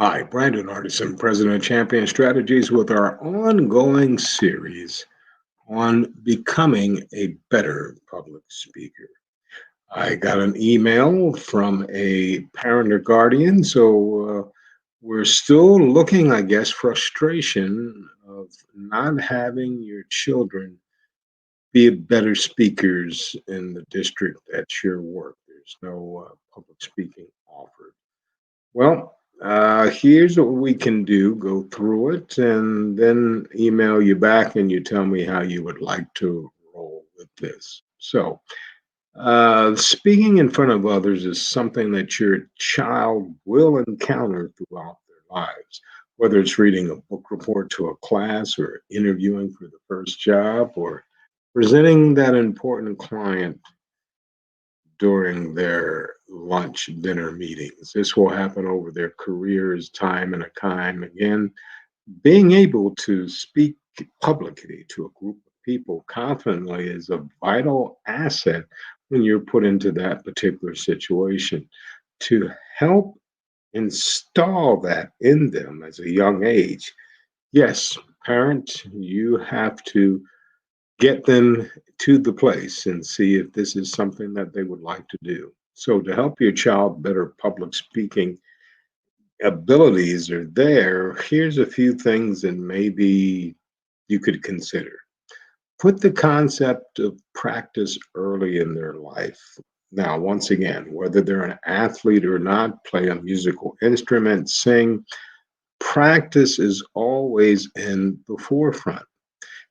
Hi, Brandon Artison, President of Champion Strategies, with our ongoing series on becoming a better public speaker. I got an email from a parent or guardian, so we're still looking, I guess, frustration of not having your children be better speakers in the district at your work. There's no public speaking offered. Well, here's what we can do. Go through it and then email you back and you tell me how you would like to roll with this. So, speaking in front of others is something that your child will encounter throughout their lives, whether it's reading a book report to a class or interviewing for the first job or presenting that important client during their lunch dinner meetings. This will happen over their careers time and time again. Being able to speak publicly to a group of people confidently is a vital asset when you're put into that particular situation. To help install that in them as a young age, yes, parents, you have to get them to the place and see if this is something that they would like to do. So, to help your child better public speaking abilities are there, here's a few things that maybe you could consider. Put the concept of practice early in their life. Now, once again, whether they're an athlete or not, play a musical instrument, sing, practice is always in the forefront.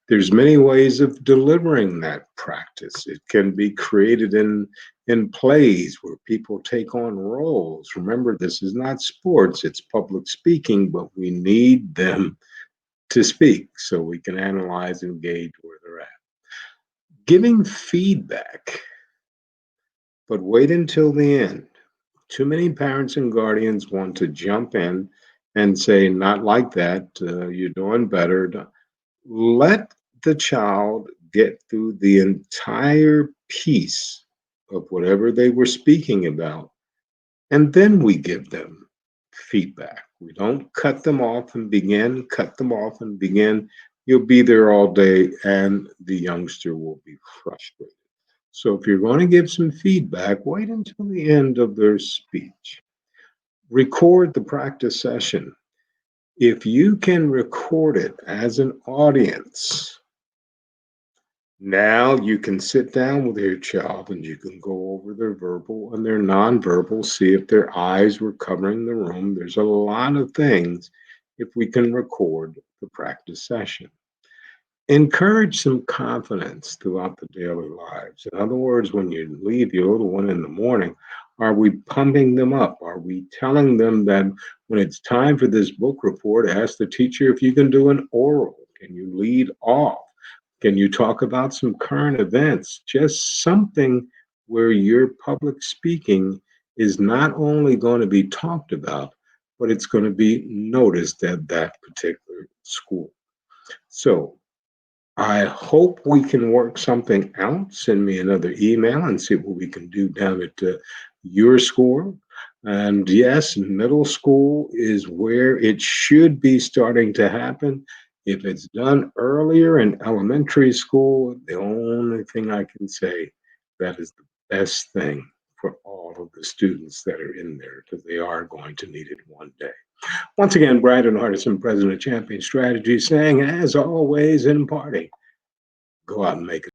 There's many ways of delivering that practice. It can be created in plays where people take on roles. Remember, this is not sports, it's public speaking, but we need them to speak so we can analyze and gauge where they're at. Giving feedback, but wait until the end. Too many parents and guardians want to jump in and say, not like that, you're doing better. Let the child get through the entire piece of whatever they were speaking about, and then we give them feedback. We don't cut them off and begin. You'll be there all day, and the youngster will be frustrated. So, if you're going to give some feedback, wait until the end of their speech. Record the practice session. If you can record it as an audience, now you can sit down with your child and you can go over their verbal and their nonverbal, see if their eyes were covering the room. There's a lot of things if we can record the practice session. Encourage some confidence throughout the daily lives. In other words, when you leave your little one in the morning, are we pumping them up? Are we telling them that when it's time for this book report, ask the teacher if you can do an oral? Can you lead off? Can you talk about some current events? Just something where your public speaking is not only going to be talked about, but it's going to be noticed at that particular school. So I hope we can work something out. Send me another email and see what we can do down at your school. And yes, middle school is where it should be starting to happen. If it's done earlier in elementary school, the only thing I can say that is the best thing for all of the students that are in there because they are going to need it one day. Once again, Brandon Hardison, President of Champion Strategy, saying, as always, in parting, go out and make